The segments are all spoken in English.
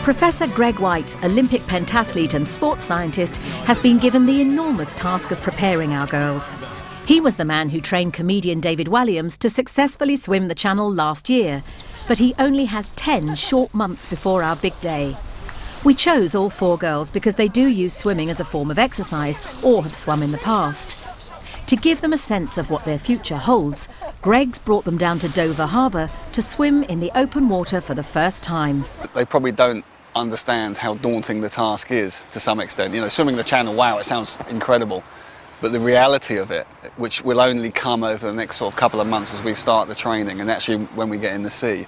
Professor Greg Whyte, Olympic pentathlete and sports scientist, has been given the enormous task of preparing our girls. He was the man who trained comedian David Walliams to successfully swim the Channel last year, but he only has 10 short months before our big day. We chose all 4 girls because they do use swimming as a form of exercise or have swum in the past. To give them a sense of what their future holds, Greg's brought them down to Dover Harbour to swim in the open water for the first time. They probably don't understand how daunting the task is to some extent. You know, swimming the Channel, wow, it sounds incredible. But the reality of it, which will only come over the next sort of couple of months as we start the training and actually when we get in the sea,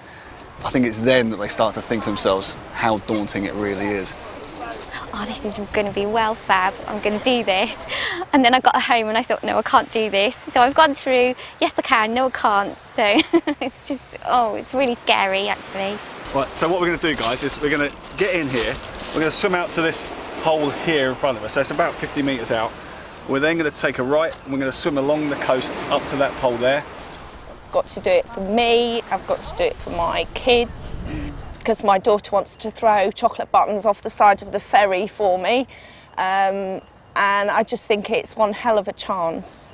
I think it's then that they start to think to themselves how daunting it really is. Oh, this is going to be well fab, I'm going to do this. And then I got home and I thought, no, I can't do this. So I've gone through, yes I can, no I can't. So it's just, oh, it's really scary actually. Right, so what we're going to do, guys, is we're going to get in here, we're going to swim out to this hole here in front of us, so it's about 50 metres out. We're then going to take a right and we're going to swim along the coast up to that pole there. I've got to do it for me, I've got to do it for my kids, because my daughter wants to throw chocolate buttons off the side of the ferry for me, and I just think it's one hell of a chance.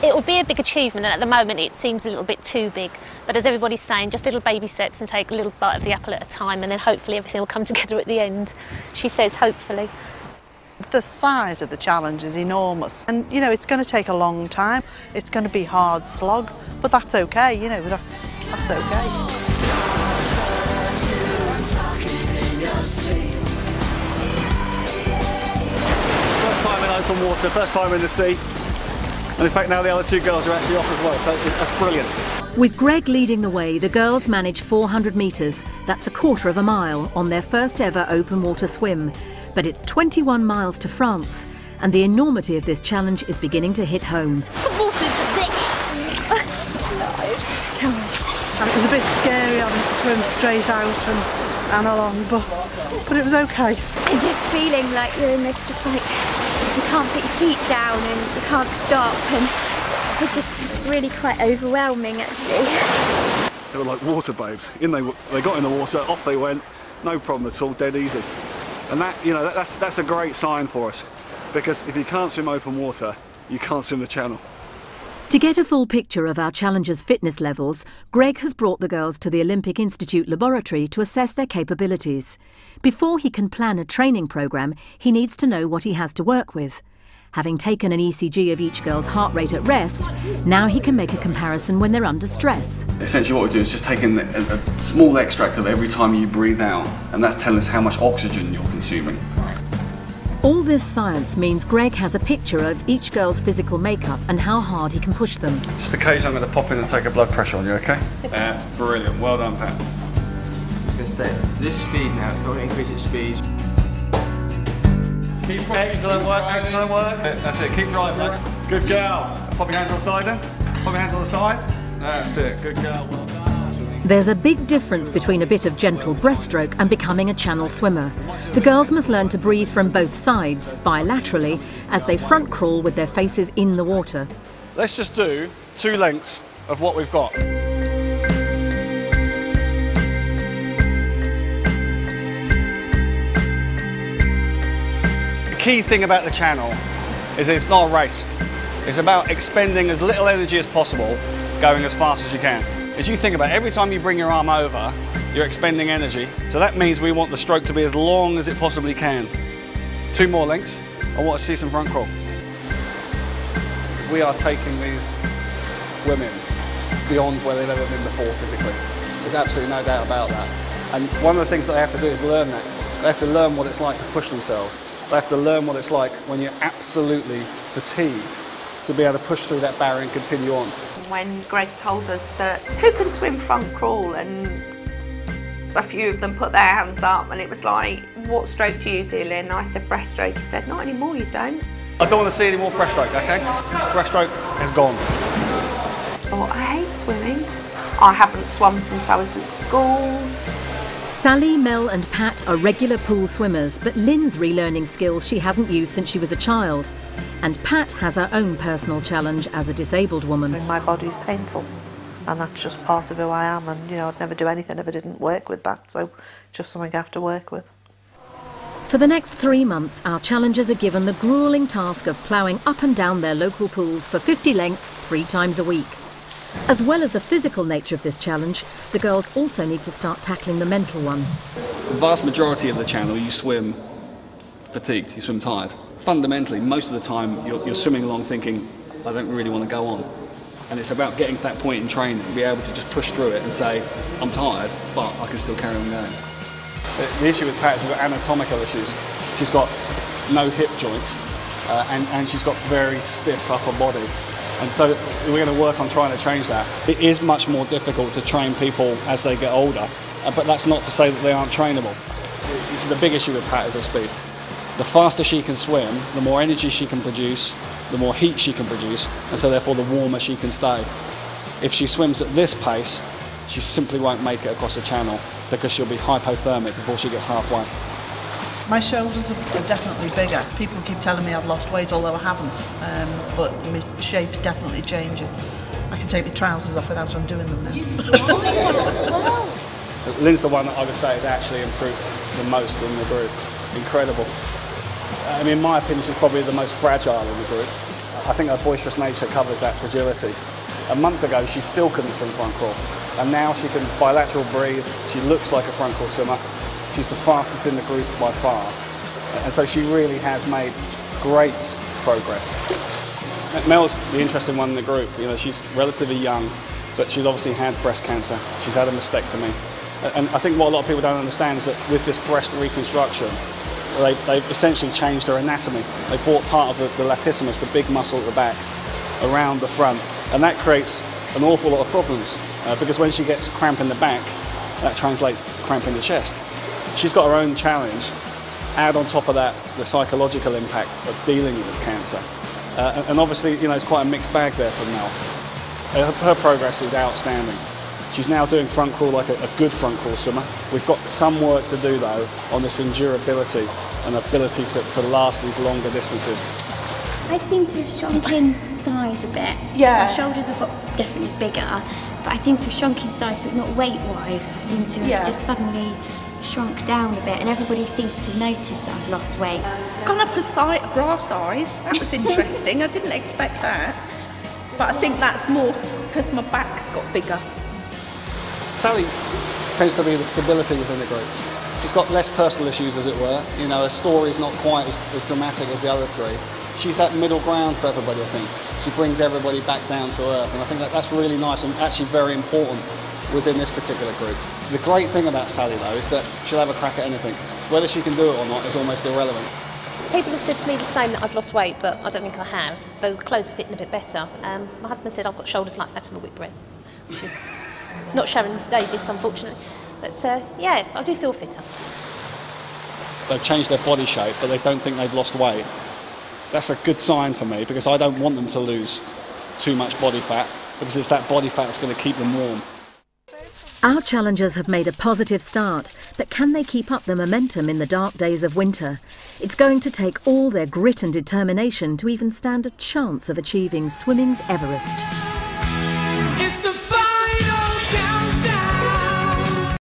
It will be a big achievement, and at the moment it seems a little bit too big, but as everybody's saying, just little baby steps and take a little bite of the apple at a time, and then hopefully everything will come together at the end. She says hopefully. The size of the challenge is enormous, and you know it's going to take a long time. It's going to be hard slog, but that's okay, you know, that's okay. First time in open water, first time in the sea, and in fact now the other 2 girls are actually off as well, so that's brilliant. With Greg leading the way, the girls manage 400 metres, that's a quarter of a mile, on their first ever open water swim. But it's 21 miles to France, and the enormity of this challenge is beginning to hit home. The water's thick. Come on. It was a bit scary having to swim straight out and along, but it was okay. And just feeling like you're in this, just like, you can't put your feet down and you can't stop, and it's really quite overwhelming actually. They were like water babes. They got in the water, off they went, no problem at all, dead easy. And that, you know, that's a great sign for us, because if you can't swim open water, you can't swim the Channel. To get a full picture of our challengers' fitness levels, Greg has brought the girls to the Olympic Institute laboratory to assess their capabilities. Before he can plan a training programme, he needs to know what he has to work with. Having taken an ECG of each girl's heart rate at rest, now he can make a comparison when they're under stress. Essentially what we do is just taking a small extract of every time you breathe out, and that's telling us how much oxygen you're consuming. All this science means Greg has a picture of each girl's physical makeup and how hard he can push them. Just occasionally I'm going to pop in and take a blood pressure on you, okay? That's brilliant, well done Pat. It's this speed now, it's not going to increase its speed. Excellent work, excellent work. That's it, keep driving, mate. Good girl. Pop your hands on the side then. Pop your hands on the side. That's it, good girl, well done. There's a big difference between a bit of gentle breaststroke and becoming a Channel swimmer. The girls must learn to breathe from both sides, bilaterally, as they front crawl with their faces in the water. Let's just do 2 lengths of what we've got. The key thing about the Channel is it's not a race. It's about expending as little energy as possible, going as fast as you can. As you think about it, every time you bring your arm over, you're expending energy. So that means we want the stroke to be as long as it possibly can. 2 more lengths. I want to see some front crawl. We are taking these women beyond where they've ever been before physically. There's absolutely no doubt about that. And one of the things that they have to do is learn that. They have to learn what it's like to push themselves. They have to learn what it's like when you're absolutely fatigued to be able to push through that barrier and continue on. When Greg told us that who can swim front crawl, and a few of them put their hands up, and it was like, what stroke do you do, Lynn? I said breaststroke. He said, not anymore, you don't. I don't want to see any more breaststroke, okay? Breaststroke is gone. Oh, I hate swimming. I haven't swum since I was at school. Sally, Mel and Pat are regular pool swimmers, but Lynn's relearning skills she hasn't used since she was a child. And Pat has her own personal challenge as a disabled woman. My body's painful. and that's just part of who I am, and you know, I'd never do anything if I didn't work with that, so just something I have to work with. For the next 3 months, our challengers are given the gruelling task of ploughing up and down their local pools for 50 lengths 3 times a week. As well as the physical nature of this challenge, the girls also need to start tackling the mental one. The vast majority of the channel you swim fatigued, you swim tired. Fundamentally, most of the time you're swimming along thinking, I don't really want to go on. And it's about getting to that point in training, be able to just push through it and say, I'm tired, but I can still carry on going. The issue with Pat, she's got anatomical issues. She's got no hip joint, and she's got very stiff upper body. And so we're going to work on trying to change that. It is much more difficult to train people as they get older, but that's not to say that they aren't trainable. The big issue with Pat is her speed. The faster she can swim, the more energy she can produce, the more heat she can produce, and so therefore the warmer she can stay. If she swims at this pace, she simply won't make it across the channel because she'll be hypothermic before she gets halfway. My shoulders are definitely bigger. People keep telling me I've lost weight, although I haven't, but my shape's definitely changing. I can take my trousers off without undoing them now. Lynne's the one that I would say has actually improved the most in the group. Incredible. I mean, in my opinion, she's probably the most fragile in the group. I think her boisterous nature covers that fragility. A month ago, she still couldn't swim front crawl, and now she can bilateral breathe. She looks like a front crawl swimmer. She's the fastest in the group by far, and so she really has made great progress. Mel's the interesting one in the group. You know, she's relatively young, but she's obviously had breast cancer. She's had a mastectomy, and I think what a lot of people don't understand is that with this breast reconstruction, they've essentially changed her anatomy. They brought part of the latissimus, the big muscle at the back, around the front, and that creates an awful lot of problems because when she gets cramp in the back, that translates to cramp in the chest. She's got her own challenge. Add on top of that the psychological impact of dealing with cancer. And obviously, you know, it's quite a mixed bag there for Mel. Her progress is outstanding. She's now doing front crawl like a good front crawl swimmer. We've got some work to do though on this endurability and ability to last these longer distances. I seem to have shrunk in size a bit. Yeah. My shoulders have got definitely bigger, but I seem to have shrunk in size, but not weight-wise. I seem to have just suddenly shrunk down a bit, and everybody seems to notice that I've lost weight. Gone up a bra size. That was interesting. I didn't expect that, but I think that's more because my back's got bigger. Sally tends to be the stability within the group. She's got less personal issues, as it were. You know, her story's not quite as dramatic as the other three. She's that middle ground for everybody, I think. She brings everybody back down to earth, and I think that's really nice and actually very important within this particular group. The great thing about Sally, though, is that she'll have a crack at anything. Whether she can do it or not is almost irrelevant. People have said to me the same, that I've lost weight, but I don't think I have, though clothes are fitting a bit better. My husband said I've got shoulders like Fatima Whitbread, which is not Sharon Davis, unfortunately. But yeah, I do feel fitter. They've changed their body shape, but they don't think they've lost weight. That's a good sign for me, because I don't want them to lose too much body fat, because it's that body fat that's going to keep them warm. Our challengers have made a positive start, but can they keep up the momentum in the dark days of winter? It's going to take all their grit and determination to even stand a chance of achieving swimming's Everest.